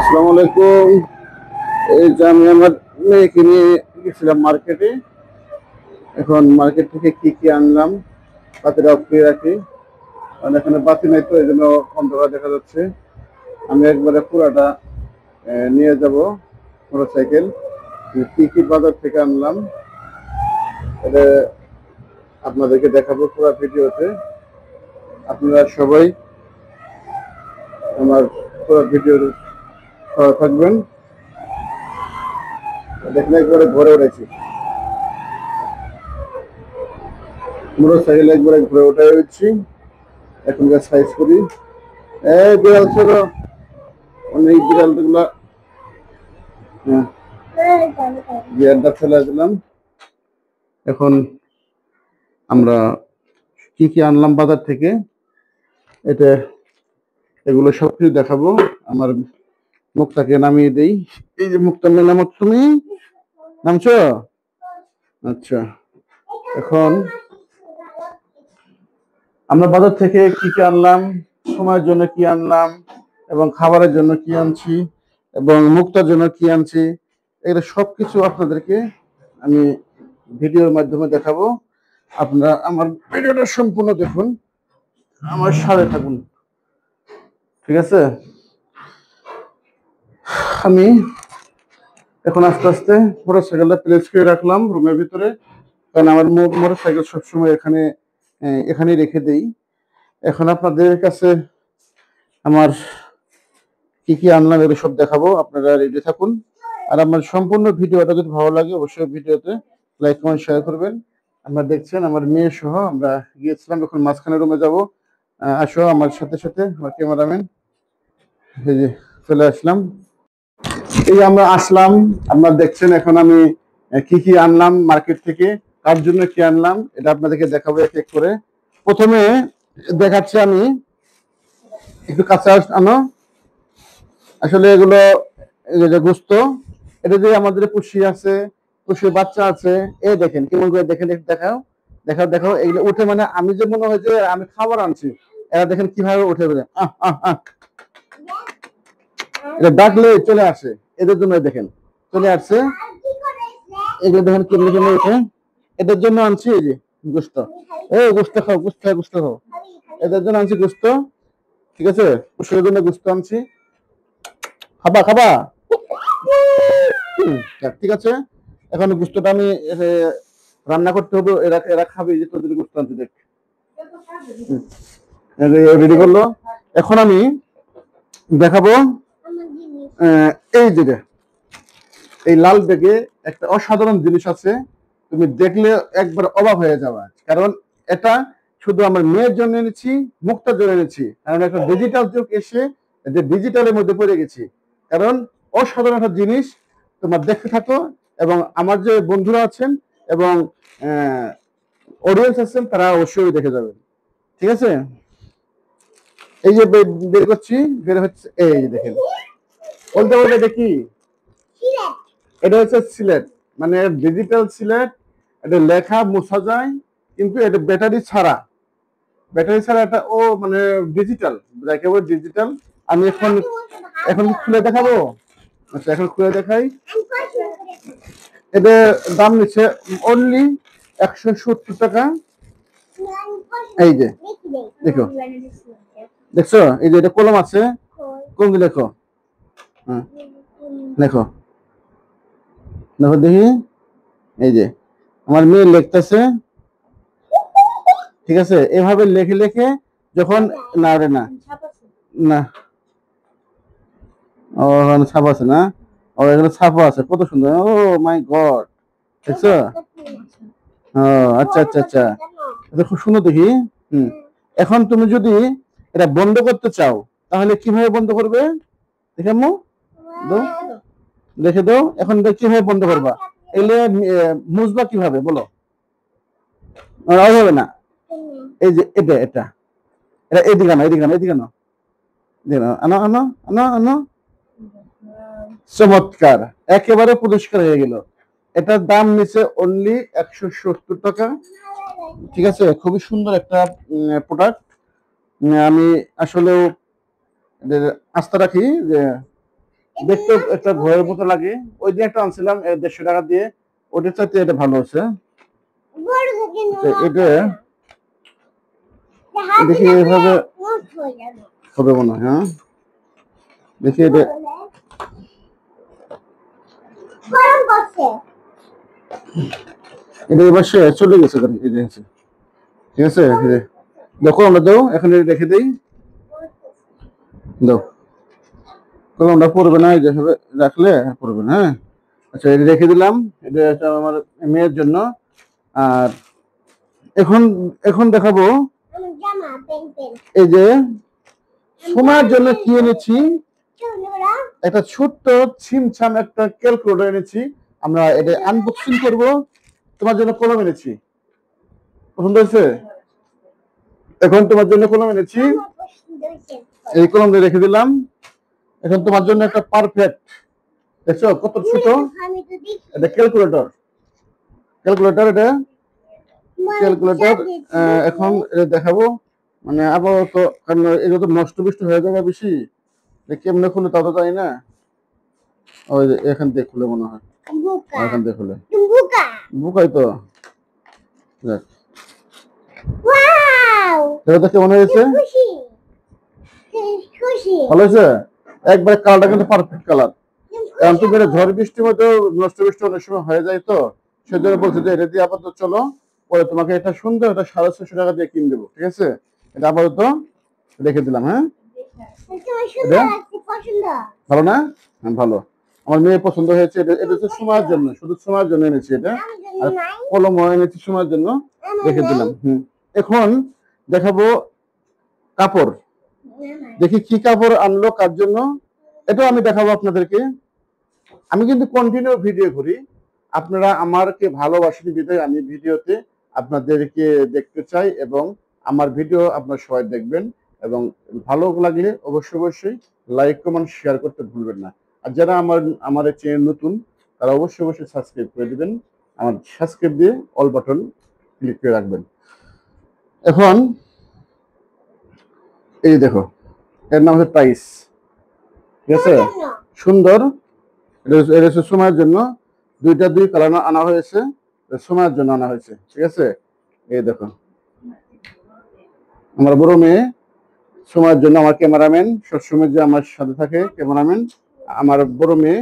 আসসালামু আলাইকুম। এই যে আমি আমার মেয়েকে নিয়ে গেছিলাম মার্কেটে। এখন মার্কেট থেকে কি কি আনলাম বাতিটা অফ করে রাখি, কারণ এখানে বাতি নাই, তো এই জন্য অন্ধকার দেখা যাচ্ছে। আমি একবারে পুরাটা নিয়ে যাব মোটরসাইকেল। কি কি বাজার থেকে আনলাম এটা আপনাদেরকে দেখাবো পুরো ভিডিওতে। আপনারা সবাই আমার পুরো ভিডিওর থাকবেন, দেখলে একবারে ঘরে উঠেছি। মোটরসাইকেল একবারে ঘুরে উঠে উঠছি। এখনকার সাইজ করি। এই বিড়াল ছিল, অনেক বিড়াল গুলা গিয়ারটা ফেলে দিলাম। এখন আমরা কি কি আনলাম বাজার থেকে এটা এগুলো সবকিছু দেখাবো। আমার মুখটাকে নামিয়ে দেই। এই যে মুখটা মেলাম, তুমি নামছো? আচ্ছা, এখন আমরা বাজার থেকে কি কি আনলাম, সময়ের জন্য কি আনলাম, এবং খাবারের জন্য কি আনছি, এবং মুক্তার জন্য কি আনছি, এগুলো সবকিছু আপনাদেরকে আমি ভিডিওর মাধ্যমে দেখাবো। আপনারা আমার ভিডিওটা সম্পূর্ণ দেখুন, আমার সাথে থাকুন, ঠিক আছে? আমি এখন আস্তে আস্তে মোটরসাইকেলটা প্লেস করে রাখলাম রুমের ভিতরে, কারণ আমার মোটরসাইকেল সবসময় এখানেই রেখে দেই। এখন আপনাদের কাছে আমার কি কি আনলাম এগুলো সব দেখাবো, আপনারা রেডি থাকুন। আর আমার সম্পূর্ণ ভিডিওটা যদি ভালো লাগে অবশ্যই ভিডিওতে লাইক কমেন্ট শেয়ার করবেন। আমরা দেখছেন আমার মেয়ে সহ আমরা গিয়েছিলাম, এখন মাঝখানে রুমে যাব। আসো আমার সাথে সাথে, আমার ক্যামেরাম্যান। এই যে চলে আসলাম, এই আমরা আসলাম। আপনারা দেখছেন এখন আমি কি কি আনলাম মার্কেট থেকে, কার জন্য কি আনলাম এটা আপনাদেরকে দেখাবো এক এক করে। প্রথমে দেখাচ্ছি আমি, একটু কাছে আনো। আসলে এগুলো গোস্ত, এটা যে আমাদের পুষি আছে, পুষির বাচ্চা আছে। এই দেখেন কেমন করে, দেখেন একটু দেখাও, দেখাও দেখাও। এগুলো উঠে মানে আমি যে মনে হয় যে আমি খাবার আনছি, এরা দেখেন কিভাবে উঠে বেড়ে এটা ডাকলে চলে আসে। এদের জন্য দেখেন চলে আসছে, এগুলো দেখেন কেমনি কেমনি উঠে। এদের জন্য আনছি এই যে গোস্ত। এই গোস্ত খাও, গোস্ত খাও, গোস্ত খাও। এদের জন্য আনছি গোস্ত, ঠিক আছে? পুষির জন্য গোস্ত আনছি। খাবা খাবা, ঠিক আছে। এখন গোস্তটা আমি রান্না করতে হবে, এরা এরা খাবে, যে তোদের গোস্ত আনতে দেখ রেডি করলো। এখন আমি দেখাবো এই যে এই লাল ব্যাগে একটা অসাধারণ জিনিস আছে, তুমি দেখলে একবার অবাক হয়ে যাবে। কারণ এটা শুধু আমার মেয়ের জন্য এনেছি, মুক্তার জন্য এনেছি, কারণ একটা ডিজিটাল যুগ এসে যে ডিজিটালের মধ্যে পড়ে গেছি। কারণ অসাধারণ একটা জিনিস, তোমার দেখতে থাকো, এবং আমার যে বন্ধুরা আছেন এবং অডিয়েন্স আছেন তারা অবশ্যই দেখে যাবেন, ঠিক আছে? এই যে বের করছি, বের হচ্ছে, এই যে দেখেন, বলতে বলতে দেখি এটা হচ্ছে সিলেট, মানে ডিজিটাল সিলেট। এটা লেখা মোছা যায়, কিন্তু এটা ব্যাটারি ছাড়া, ব্যাটারি ছাড়া এটা ও মানে ডিজিটাল, একেবারে ডিজিটাল। আমি এখন এখন খুলে দেখাবো। আচ্ছা, এখন খুলে দেখাই। এটা দাম নিচ্ছে অনলি 170 টাকা। এই যে দেখো, দেখছো? এই যে এটা কলম আছে, কলম লেখো, হ্যাঁ লেখো, দেখো দেখি। এই যে আমার মেয়ে লিখতেছে, ঠিক আছে? এভাবে লেখে লেখে যখন, না রে না, না ও ছাপ আছে না, ও এখানে ছাপও আছে, কত সুন্দর। ও মাই গড, দেখছো? ও আচ্ছা আচ্ছা আচ্ছা, এটা খুব সুন্দর দেখি। হুম, এখন তুমি যদি এটা বন্ধ করতে চাও তাহলে কিভাবে বন্ধ করবে? দেখে আম্মু, দাও, দেখে দাও। এখন কিভাবে বন্ধ করবা, এলে মুছবা কিভাবে বলো? হবে না। এই যে এটা এটা এটা এদিকে আনো, এদিকে আনো, এদিকে আনো, আনো আনো আনো আনো। চমৎকার, একেবারে পরিষ্কার হয়ে গেল। এটার দাম নিচে অনলি 170 টাকা, ঠিক আছে? খুবই সুন্দর একটা প্রোডাক্ট। আমি আসলেও আস্থা রাখি যে দেখতে একটা ঘরের মতো লাগে। ওই দিন একটা আনছিলাম 150 টাকা দিয়ে, ওটার চাইতে এটা ভালো হচ্ছে। এটা দেখি এইভাবে হবে মনে হয়। হ্যাঁ দেখি এটা এটা এবার চলে গেছে, ঠিক আছে। দেখো আমরা দাও, এখানে রেখে দিই, দাও কলমটা পড়বে না, যেভাবে রাখলে পড়বে না। হ্যাঁ আচ্ছা, এটা রেখে দিলাম, এটা আমার মেয়ের জন্য। আর এখন এখন দেখাবো এই যে সময়ের জন্য কি এনেছি, একটা ছোট্ট ছিমছাম একটা ক্যালকুলেটর এনেছি। আমরা এটা আনবক্সিং করব। তোমার জন্য কলম এনেছি, পছন্দ হয়েছে? এখন তোমার জন্য কলম এনেছি, এই কলমটা রেখে দিলাম। এখন তোমার জন্য একটা পারফেক্ট, দেখছো কত ছোট, এটা ক্যালকুলেটর। এটা ক্যালকুলেটর এখন এটা দেখাবো, মানে আপাতত, কারণ এটা তো নষ্ট বিষ্ট হয়ে যাবে বেশি, কেমনে খুলে তা তো জানি না। ওই যে এখান থেকে খুলে মনে হয়, এখান থেকে খুলে বুকাই তো। এটা কেমন হয়েছে? ভালো হয়েছে একবারে, কালারটা কিন্তু পারফেক্ট কালার। এখন তো বেড়ে ঝড় বৃষ্টির মতো নষ্ট বৃষ্টি অনেক সময় হয়ে যায়, তো সেজন্য বলছি যে এটা দিয়ে আপাতত চলো, পরে তোমাকে এটা সুন্দর এটা 650 টাকা দিয়ে কিনে দেবো, ঠিক আছে? এটা আপাতত রেখে দিলাম। হ্যাঁ ভালো না? হ্যাঁ ভালো, আমার মেয়ে পছন্দ হয়েছে। এটা হচ্ছে সময়ের জন্য, শুধু সময়ের জন্য এনেছি এটা। আর কলম এনেছি সময়ের জন্য, রেখে দিলাম। এখন দেখাবো কাপড়, দেখি কি কাপড় আনলো কার জন্য, এটাও আমি দেখাবো আপনাদেরকে। আমি কিন্তু কন্টিনিউ ভিডিও করি, আপনারা আমাকে ভালোবাসেন বিধায় আমি ভিডিওতে আপনাদেরকে দেখতে চাই, এবং আমার ভিডিও আপনারা সবাই দেখবেন, এবং ভালো লাগলে অবশ্যই লাইক কমেন্ট শেয়ার করতে ভুলবেন না। আর যারা আমার চ্যানেল নতুন, তারা অবশ্যই সাবস্ক্রাইব করে দিবেন, আমার সাবস্ক্রাইব দিয়ে অল বাটন ক্লিক করে রাখবেন। এখন এই দেখো, এর নাম হচ্ছে টাইস, ঠিক আছে, সুন্দর। এটা সময়ের জন্য, দুই কালার আনা হয়েছে, সময়ের জন্য আনা হয়েছে, ঠিক আছে। এই দেখো, আমার বড় মেয়ে সময়ের জন্য, আমার ক্যামেরাম্যান সবসময় যে আমার সাথে থাকে, ক্যামেরাম্যান আমার বড় মেয়ে,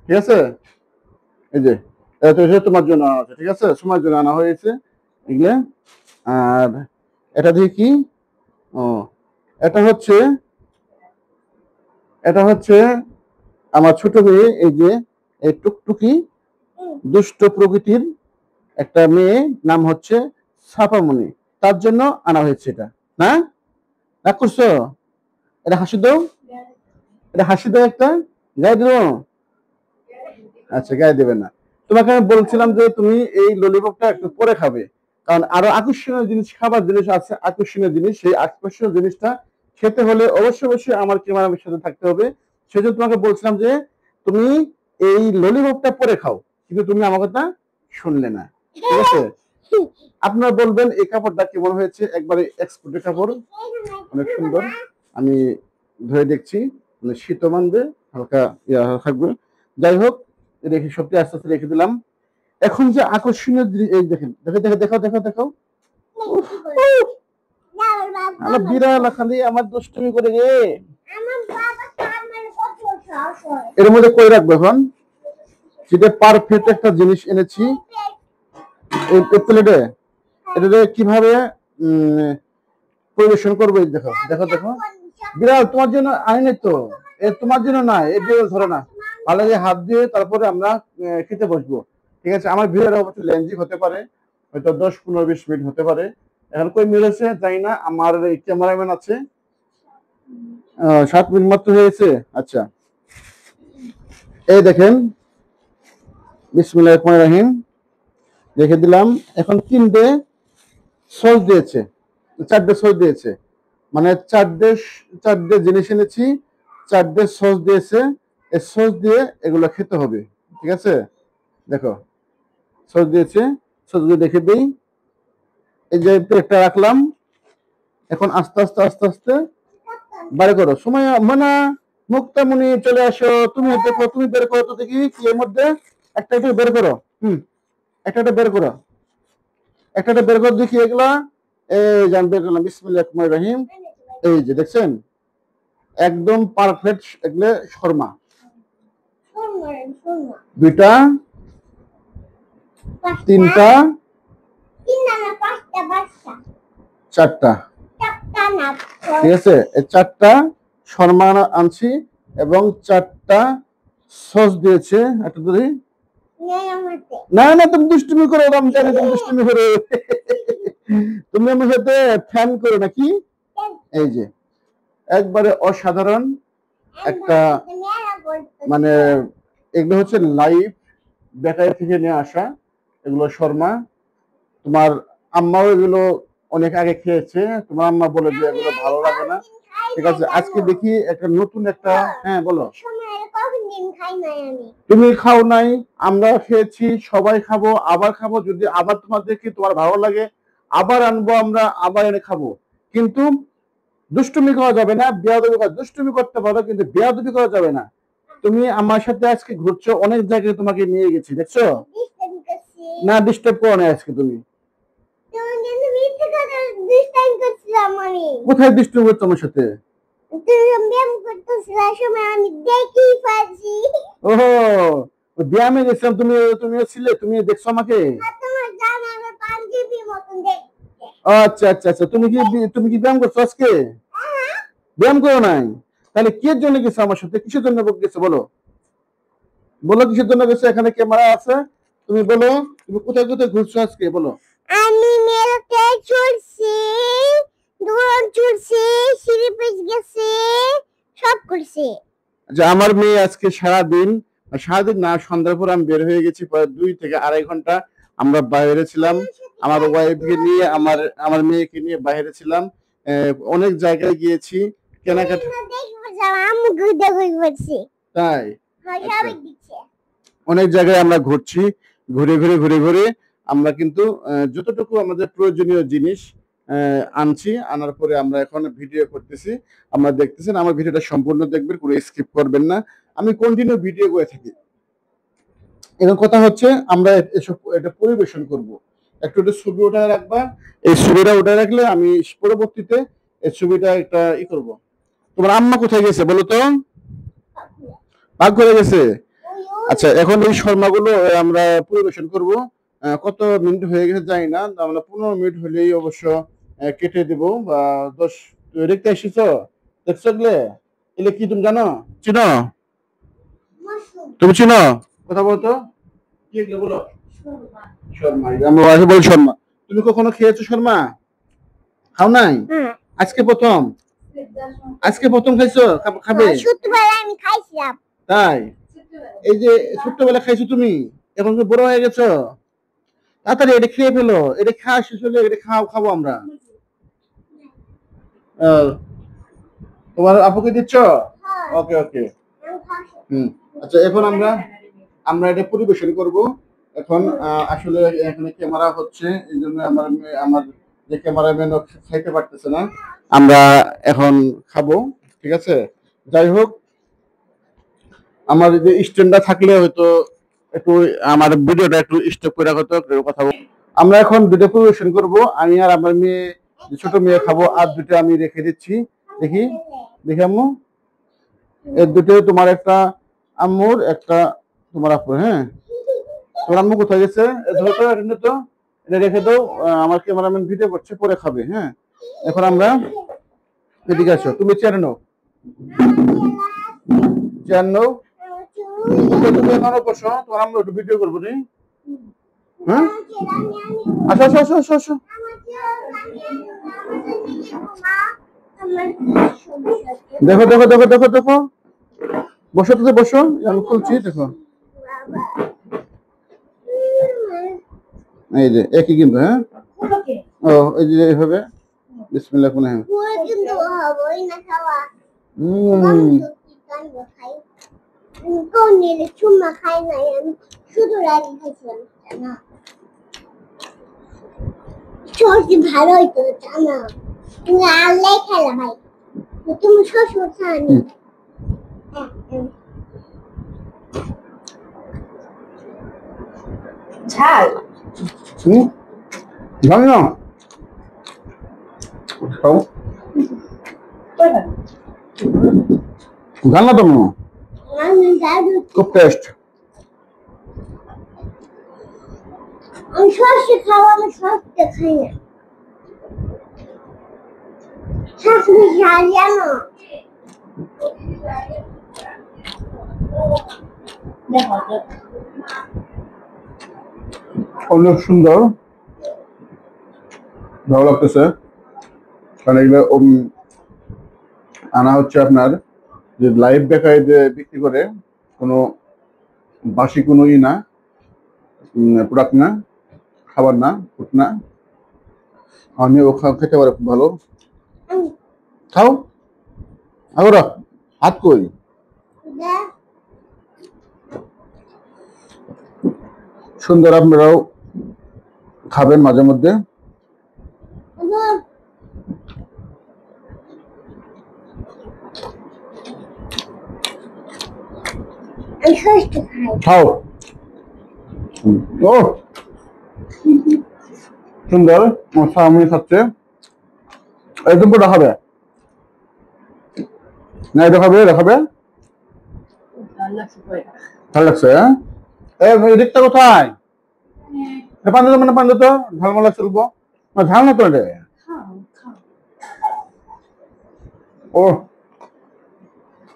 ঠিক আছে। এই যে এটা তোমার জন্য আনা হয়েছে, ঠিক আছে, সময়ের জন্য আনা হয়েছে এগুলো। আর এটা দিয়ে কি, ও এটা হচ্ছে আমার ছোট মেয়ে, এই যে এই টুকটুকি দুষ্ট প্রকৃতির একটা মেয়ে, নাম হচ্ছে ছাপামণি, তার জন্য আনা হয়েছে এটা। না রাগ করছো? এটা হাসি দাও, এটা হাসি দাও, একটা গায়ে দিল। আচ্ছা গায়ে দেবে না, তোমাকে আমি বলছিলাম যে তুমি এই ললিপপটা একটু পরে খাবে, কারণ আরো আকর্ষণীয় জিনিস, খাবার জিনিস আছে, আকর্ষণীয় জিনিস, সেই আকর্ষণীয় জিনিসটা খেতে হলে অবশ্যই আমার ক্যামেরার সাথে থাকতে হবে। সেজন্য তোমাকে বলছিলাম যে তুমি এই ললিপপটা পরে খাও, কিন্তু তুমি আমার কথা শুনলে না, ঠিক আছে। আপনারা বলবেন এই কাপড়টা কেমন হয়েছে, একবারে এক্সপোর্টের কাপড়, অনেক সুন্দর। আমি ধরে দেখছি, মানে শীত মানবে, হালকা ইয়া থাকবে। যাই হোক, রেখে সবটি আস্তে আস্তে রেখে দিলাম। এখন যে আকর্ষণীয় এই দেখেন, দেখাও। আমার বিড়াল খালি আমার দুষ্টুমি করে রে, এর মধ্যে কই রাখবো এখন, সেটা পারফেক্ট একটা জিনিস এনেছি এই প্লেটে। এটা কিভাবে পরিবেশন করবো, দেখো বিড়াল তোমার জন্য আইনি তো, তোমার জন্য না, এই বিড়াল ধরে না, ভালো যে হাত দিয়ে তারপরে আমরা খেতে বসবো, ঠিক আছে। আমার ভিড়ের অবশ্যই লেন্সি হতে পারে, হয়তো 10-15-20 মিনিট হতে পারে। এখন কই মিলেছে জানি না, আমার এই ক্যামেরাম্যান আছে, 7 মিনিট মাত্র হয়েছে। আচ্ছা এই দেখেন, বিসমিল্লাহির রহমানির রহিম, রেখে দিলাম। এখন 3টে সস দিয়েছে, 4টে সস দিয়েছে, মানে 4টে জিনিস এনেছি, 4টে সস দিয়েছে। এই সস দিয়ে এগুলো খেতে হবে, ঠিক আছে। দেখো সস দিয়েছে, সসগুলো দেখে দিই। এই যে প্লেটটা রাখলাম, এখন আস্তে আস্তে বাইরে করো, সময় মানে মুক্তামণি চলে আসো। তুমি দেখো, তুমি বের করো তো দেখি কি এর মধ্যে। একটা একটা বের করো। একটা একটা বের করো, একটা একটা বের করো দেখি এগুলা। এই জান বের করলাম, বিসমিল্লাহির রহমানির রহিম। এই যে দেখছেন, একদম পারফেক্ট এগুলো শর্মা। দুইটা, তিনটা, চারটা, ঠিক আছে। এই চারটা শর্মা আনছি এবং চারটা সস দিয়েছে। একটা ধরি। না না, তুমি দুষ্টুমি করো, আমি জানি তুমি দুষ্টুমি করো। তুমি আমার সাথে ফ্যান করো নাকি? এই যে একবারে অসাধারণ একটা, মানে এগুলো হচ্ছে লাইভ বেকারি থেকে নিয়ে আসা এগুলো শর্মা। তোমার আম্মাও এগুলো অনেক আগে খেয়েছে, তোমার আম্মা বলে যে এগুলো ভালো লাগে না। ঠিক আছে, আজকে দেখি একটা নতুন একটা। হ্যাঁ বলো। তুমি খাও নাই, আমরা খেয়েছি, সবাই খাবো, আবার খাবো। যদি আবার তোমাদেরকে তোমার ভালো লাগে আবার আনবো, আমরা আবার এনে খাবো। কিন্তু দুষ্টুমি করা যাবে না, বেয়াদবি করা। দুষ্টুমি করতে পারো কিন্তু বেয়াদবি করা যাবে না। তুমি আমার সাথে আজকে ঘুরছো, অনেক জায়গায় তোমাকে নিয়ে গেছি, দেখছো না? ডিস্টার্ব করো না আজকে তুমি। কোথায় ডিস্টার্ব করছো আমার সাথে? ওহো, ব্যায়ামে গেছিলাম, তুমি তুমিও ছিলে, তুমি দেখছো আমাকে? আচ্ছা আচ্ছা আচ্ছা, তুমি কি ব্যায়াম করছো আজকে? ব্যায়াম করো নাই? তাহলে কিসের জন্য গেছো আমার সাথে? কিসের জন্য গেছো বলো, বলো কিসের জন্য গেছো? এখানে ক্যামেরা আছে, তুমি বলো তুমি কোথায় কোথায় ঘুরছো আজকে বলো। আমি মেলাতে চলছি, দোকান চলছি, সিরিপেস গেছে, সব করছি। আচ্ছা, আমার মেয়ে আজকে সারাদিন, সারাদিন না, সন্ধ্যার পর আমি বের হয়ে গেছি, প্রায় 2 থেকে 2.5 ঘন্টা আমরা বাইরে ছিলাম। আমার ওয়াইফকে নিয়ে, আমার মেয়েকে নিয়ে বাইরে ছিলাম। অনেক জায়গায় গিয়েছি কেনাকাটা। তাই অনেক জায়গায় আমরা ঘুরছি, ঘুরে ঘুরে ঘুরে ঘুরে আমরা কিন্তু যতটুকু আমাদের প্রয়োজনীয় জিনিস আনছি, আনার পরে আমরা এখন ভিডিও করতেছি। আমরা দেখতেছেন, আমার ভিডিওটা সম্পূর্ণ দেখবেন, কোনো স্কিপ করবেন না। আমি কন্টিনিউ ভিডিও করে থাকি। এখন কথা হচ্ছে আমরা এসব এটা পরিবেশন করব। একটু একটু ছবি ওঠায় রাখবা, এই ছবিটা ওঠায় রাখলে আমি পরবর্তীতে এই ছবিটা একটা করব। তোমার আম্মা কোথায় গেছে বলো তো? পাক করে গেছে। আচ্ছা, এখন এই শর্মাগুলো আমরা পরিবেশন করব। কত মিনিট হয়ে গেছে জানি না, আমরা 15 মিনিট হলেই অবশ্য কেটে দেব বা 10। দেখতে এসেছো, দেখছো এগুলো? এগুলো কি তুমি জানো, চিনো? তুমি চিনো? কথা বলতো কি এগুলো বলো। শর্মা, আমরা বাসায় বলি শর্মা। তুমি কখনো খেয়েছো শর্মা? খাও নাই? আজকে প্রথম? আজকে প্রথম খাইছো? খাবে? ছোটবেলায় আমি খাইছিলাম। তাই? এই যে ছোট্টবেলা খাইছো তুমি, এখন তো বড় হয়ে গেছো, তাড়াতাড়ি এটা খেয়ে ফেলো। এটা খাওয়া শেষ হলে এটা খাবো আমরা। তোমার আপুকে দিচ্ছ? ওকে ওকে। আচ্ছা, এখন আমরা এটা পরিবেশন করব। এখন আসলে এখানে ক্যামেরা হচ্ছে, এই জন্য আমার যে ক্যামেরাম্যান খাইতে পারতেছে না, আমরা এখন খাবো। ঠিক আছে, যাই হোক, আমার যে স্ট্যান্ডটা থাকলে হয়তো একটু আমার ভিডিওটা একটু স্টপ করে রাখতো, কথা বল। আমরা এখন ভিডিও পরিবেশন করব, আমি আর আমার মেয়ে, ছোট মেয়ে খাবো, আর দুটো আমি রেখে দিচ্ছি। দেখি দেখি আম্মু, এর দুটো তোমার একটা, আম্মুর একটা, তোমার আপুর। হ্যাঁ, তোমার আম্মু কোথায় গেছে? ধরো তো, এটা রেখে দাও, আমার ক্যামেরাম্যান ভিডিও করছে, পরে খাবে। হ্যাঁ, এখন আমরা, এদিকে আসো, তুমি চেয়ার নাও, চেয়ার নাও। তুমি এখানে বসো, তোমার আম্মু একটু ভিডিও করবো নি। হ্যাঁ, আসো আসো আসো আসো আসো। দেখো দেখো দেখো দেখো দেখো, বসো তো, বসো, আমি খুলছি, দেখো। এই যে একই কিন্তু। হ্যাঁ, ও এই যে এইভাবে বিসমিল্লাহ কোন। হ্যাঁ, ভালো হইতো জানা, তুমি আল্লাহ খেলা ভাই, তুমি শ্বশুর খানি। ঝাল জানি না খাও জান না তুমি আমি জাদু খুব টেস্ট আমি সরষে খাবো আমি সরষে খাই না সরষে ঝাল জানো অনেক সুন্দর ভালো লাগতেছে কারণ এগুলো আনা হচ্ছে আপনার যে লাইভ বেকারি যে বিক্রি করে কোনো বাসি কোনো না প্রোডাক্ট না খাবার না ফুড না আমিও খেতে পারে খুব ভালো খাও আগরা হাত কই সুন্দর আপনারাও খাবেন মাঝে মধ্যে আমি সরষে খাই খাও ও সুন্দর স্বামী খাচ্ছে একদম পুরো দেখাবে না দেখাবে দেখাবে ভালো লাগছে দিকটা কোথায় পান্ডা তো মানে পান্ডা তো ঝালমালা চলবো ঝাল না তো রে ও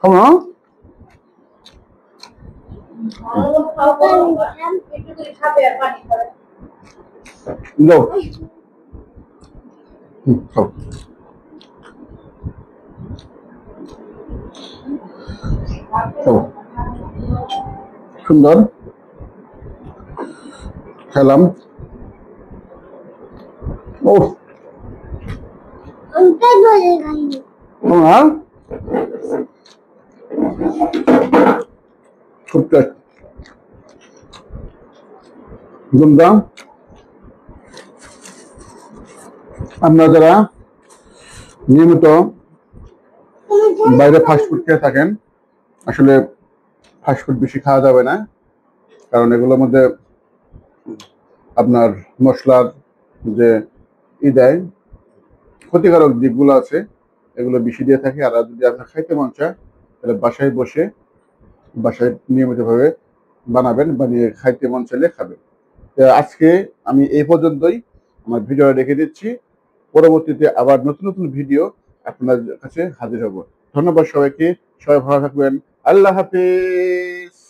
খাবো না যাও খাও খাও সুন্দর খেলাম ও আমি তাই বলে খাই তোমার খুব টেস্ট গুমদাম আপনারা যারা নিয়মিত বাইরে ফাস্টফুড খেয়ে থাকেন আসলে ফাস্টফুড বেশি খাওয়া যাবে না কারণ এগুলোর মধ্যে আপনার মশলার যে দেয় ক্ষতিকারক দিকগুলো আছে এগুলো বেশি দিয়ে থাকে আর যদি আপনার খাইতে মন চায় তাহলে বাসায় নিয়মিতভাবে বানাবেন বানিয়ে খাইতে মন চাইলে খাবেন আজকে আমি এই পর্যন্তই আমার ভিডিও রেখে দিচ্ছি পরবর্তীতে আবার নতুন নতুন ভিডিও আপনার কাছে হাজির হব ধন্যবাদ সবাইকে সবাই ভালো থাকবেন আল্লাহ হাফেজ